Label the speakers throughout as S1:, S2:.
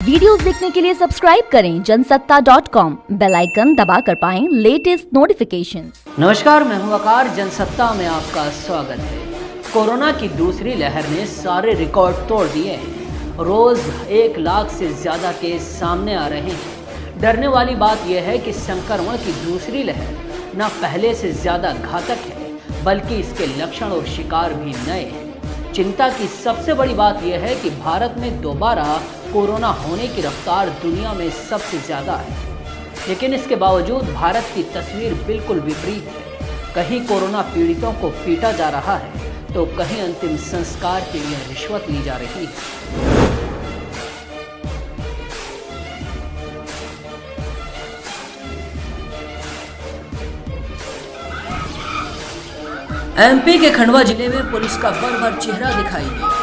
S1: Videos देखने के लिए सब्सक्राइब करें जनसत्ता.com, बेल आइकन दबाकर पाएं लेटेस्ट नोटिफिकेशंस।
S2: नमस्कार, मैं हूं वकार। जनसत्ता में आपका स्वागत है। कोरोना की दूसरी लहर ने सारे रिकॉर्ड तोड़ दिए हैं। रोज 1 लाख से ज़्यादा केस सामने आ रहे हैं। डरने वाली बात यह है कि संक्रमण की दूसरी लहर न पहले से ज़्यादा घातक है, बल्कि इसके लक्षण और शिकार भी नए हैं। चिंता की सबसे बड़ी बात यह है कि भारत में दोबारा कोरोना होने की रफ्तार दुनिया में सबसे ज़्यादा है, लेकिन इसके बावजूद भारत की तस्वीर बिल्कुल विपरीत है। कहीं कोरोना पीड़ितों को पीटा जा रहा है तो कहीं अंतिम संस्कार के लिए रिश्वत ली जा रही है। एमपी के खंडवा जिले में पुलिस का बर्बर चेहरा दिखाई दिया।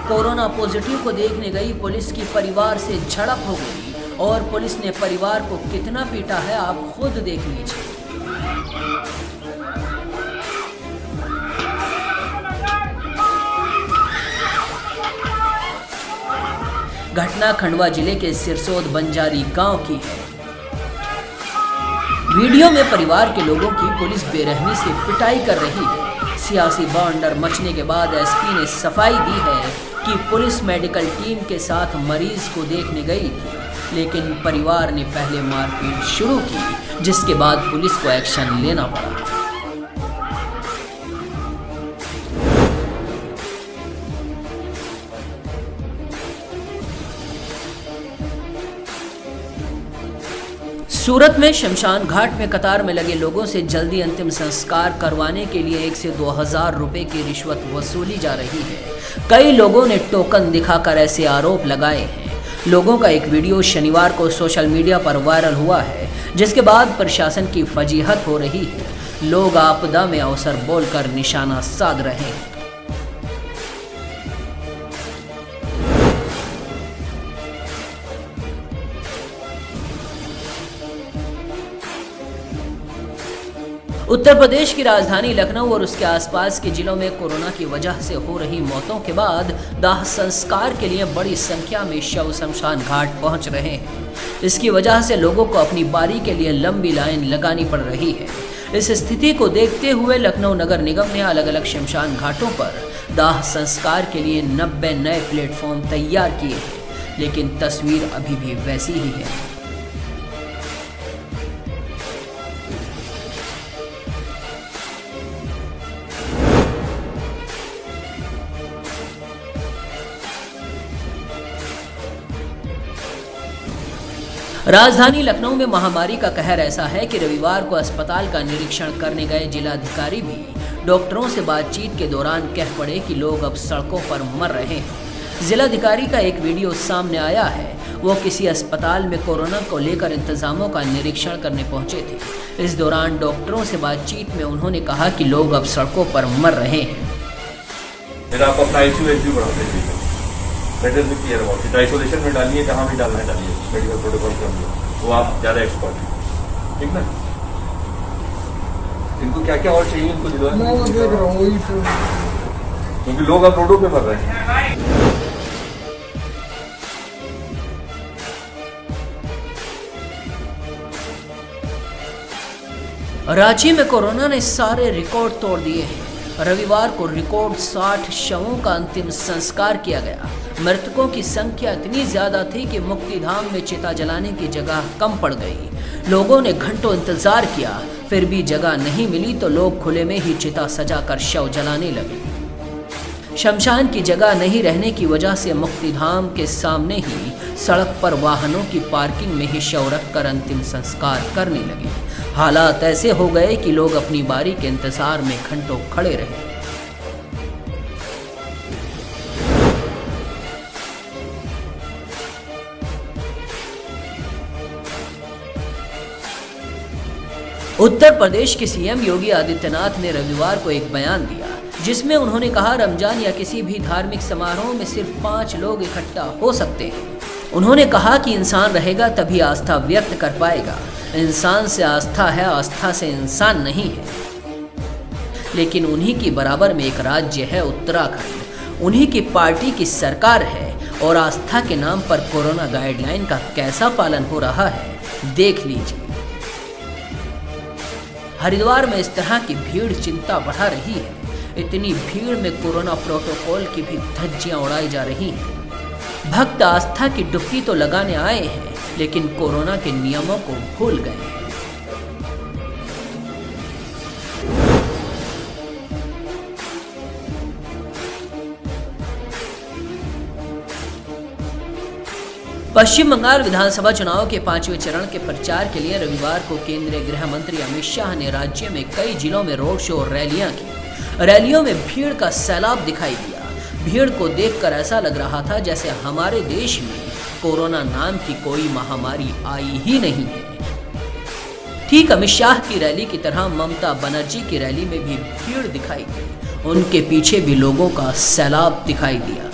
S2: कोरोना पॉजिटिव को देखने गई पुलिस की परिवार से झड़प हो गई और पुलिस ने परिवार को कितना पीटा है आप खुद देख लीजिए। घटना खंडवा जिले के सिरसोद बंजारी गांव की है। वीडियो में परिवार के लोगों की पुलिस बेरहमी से पिटाई कर रही है। सियासी बवंडर मचने के बाद एसपी ने सफाई दी है कि पुलिस मेडिकल टीम के साथ मरीज को देखने गई थी, लेकिन परिवार ने पहले मारपीट शुरू की, जिसके बाद पुलिस को एक्शन लेना पड़ा। सूरत में शमशान घाट में कतार में लगे लोगों से जल्दी अंतिम संस्कार करवाने के लिए 1 से 2 हजार रुपए की रिश्वत वसूली जा रही है। कई लोगों ने टोकन दिखाकर ऐसे आरोप लगाए हैं। लोगों का एक वीडियो शनिवार को सोशल मीडिया पर वायरल हुआ है, जिसके बाद प्रशासन की फजीहत हो रही है। लोग आपदा में अवसर बोलकर निशाना साध रहे हैं। उत्तर प्रदेश की राजधानी लखनऊ और उसके आसपास के जिलों में कोरोना की वजह से हो रही मौतों के बाद दाह संस्कार के लिए बड़ी संख्या में शव शमशान घाट पहुंच रहे हैं। इसकी वजह से लोगों को अपनी बारी के लिए लंबी लाइन लगानी पड़ रही है। इस स्थिति को देखते हुए लखनऊ नगर निगम ने अलग अलग शमशान घाटों पर दाह संस्कार के लिए 90 नए प्लेटफॉर्म तैयार किए हैं, लेकिन तस्वीर अभी भी वैसी ही है। राजधानी लखनऊ में महामारी का कहर ऐसा है कि रविवार को अस्पताल का निरीक्षण करने गए जिलाधिकारी भी डॉक्टरों से बातचीत के दौरान कह पड़े कि लोग अब सड़कों पर मर रहे हैं। जिलाधिकारी का एक वीडियो सामने आया है। वो किसी अस्पताल में कोरोना को लेकर इंतजामों का निरीक्षण करने पहुंचे थे। इस दौरान डॉक्टरों से बातचीत में उन्होंने कहा कि लोग अब सड़कों पर मर रहे हैं।
S3: आप अपना आईसीयू बढ़ा दीजिए, बेटर भी क्लियर अबाउट आइसोलेशन में डालिए, कहाँ भी डालना है डालिए, मेडिकल प्रोटोकॉल के अंदर वो आप ज़्यादा एक्सपर्ट हैं, ठीक ना। इनको क्या क्या और चाहिए इनको दिलवा, मैं देख रहा हूँ वही, क्योंकि लोग अब रोडों पे मर रहे हैं।
S2: रांची में कोरोना ने सारे रिकॉर्ड तोड़ दिए हैं। रविवार को रिकॉर्ड 60 शवों का अंतिम संस्कार किया गया। मृतकों की संख्या इतनी ज्यादा थी कि मुक्तिधाम में चिता जलाने की जगह कम पड़ गई। लोगों ने घंटों इंतजार किया, फिर भी जगह नहीं मिली तो लोग खुले में ही चिता सजाकर शव जलाने लगे। शमशान की जगह नहीं रहने की वजह से मुक्तिधाम के सामने ही सड़क पर वाहनों की पार्किंग में ही शव रखकर अंतिम संस्कार करने लगे। हालात ऐसे हो गए कि लोग अपनी बारी के इंतजार में घंटों खड़े रहे। उत्तर प्रदेश के सीएम योगी आदित्यनाथ ने रविवार को एक बयान दिया, जिसमें उन्होंने कहा रमजान या किसी भी धार्मिक समारोह में सिर्फ 5 लोग इकट्ठा हो सकते हैं। उन्होंने कहा कि इंसान रहेगा तभी आस्था व्यक्त कर पाएगा। इंसान से आस्था है, आस्था से इंसान नहीं है। लेकिन उन्हीं की बराबर में एक राज्य है उत्तराखंड। उन्हीं की पार्टी की सरकार है और आस्था के नाम पर कोरोना गाइडलाइन का कैसा पालन हो रहा है देख लीजिए। हरिद्वार में इस तरह की भीड़ चिंता बढ़ा रही है। इतनी भीड़ में कोरोना प्रोटोकॉल की भी धज्जियां उड़ाई जा रही हैं। भक्त आस्था की डुबकी तो लगाने आए हैं, लेकिन कोरोना के नियमों को भूल गए हैं। पश्चिम बंगाल विधानसभा चुनाव के 5वें चरण के प्रचार के लिए रविवार को केंद्रीय गृह मंत्री अमित शाह ने राज्य में कई जिलों में रोड शो और रैलियां की। रैलियों में भीड़ का सैलाब दिखाई दिया। भीड़ को देखकर ऐसा लग रहा था जैसे हमारे देश में कोरोना नाम की कोई महामारी आई ही नहीं है। ठीक अमित शाह की रैली की तरह ममता बनर्जी की रैली में भी भीड़ दिखाई दी। उनके पीछे भी लोगों का सैलाब दिखाई दिया।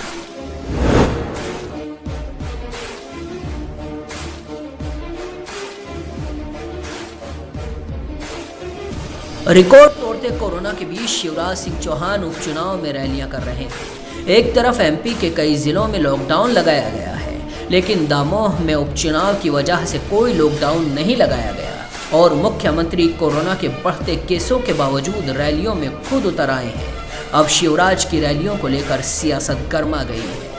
S2: रिकॉर्ड तोड़ते कोरोना के बीच शिवराज सिंह चौहान उपचुनाव में रैलियां कर रहे थे। एक तरफ एमपी के कई जिलों में लॉकडाउन लगाया गया है, लेकिन दामोह में उपचुनाव की वजह से कोई लॉकडाउन नहीं लगाया गया और मुख्यमंत्री कोरोना के बढ़ते केसों के बावजूद रैलियों में खुद उतर आए हैं। अब शिवराज की रैलियों को लेकर सियासत गर्मा गई है।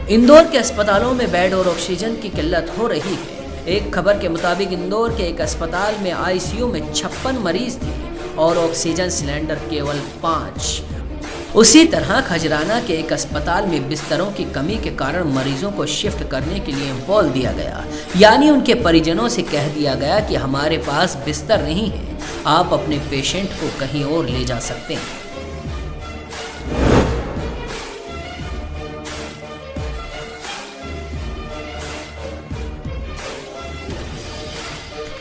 S2: इंदौर के अस्पतालों में बेड और ऑक्सीजन की किल्लत हो रही है। एक खबर के मुताबिक इंदौर के एक अस्पताल में आईसीयू में 56 मरीज थे और ऑक्सीजन सिलेंडर केवल 5। उसी तरह खजराना के एक अस्पताल में बिस्तरों की कमी के कारण मरीजों को शिफ्ट करने के लिए बोल दिया गया, यानी उनके परिजनों से कह दिया गया कि हमारे पास बिस्तर नहीं है, आप अपने पेशेंट को कहीं और ले जा सकते हैं।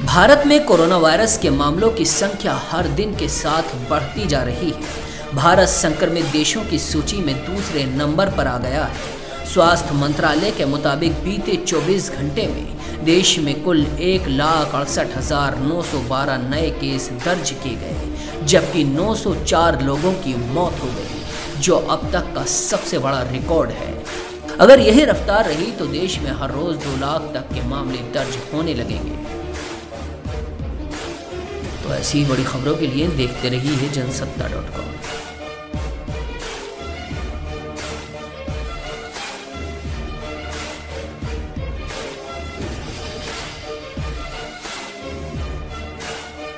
S2: भारत में कोरोना वायरस के मामलों की संख्या हर दिन के साथ बढ़ती जा रही है। भारत संक्रमित देशों की सूची में दूसरे नंबर पर आ गया है। स्वास्थ्य मंत्रालय के मुताबिक बीते 24 घंटे में देश में कुल 1,68,912 नए केस दर्ज किए गए, जबकि 904 लोगों की मौत हो गई, जो अब तक का सबसे बड़ा रिकॉर्ड है। अगर यही रफ्तार रही तो देश में हर रोज 2 लाख तक के मामले दर्ज होने लगेंगे। तो ऐसी ही बड़ी खबरों के लिए देखते रहिए जनसत्ता.com।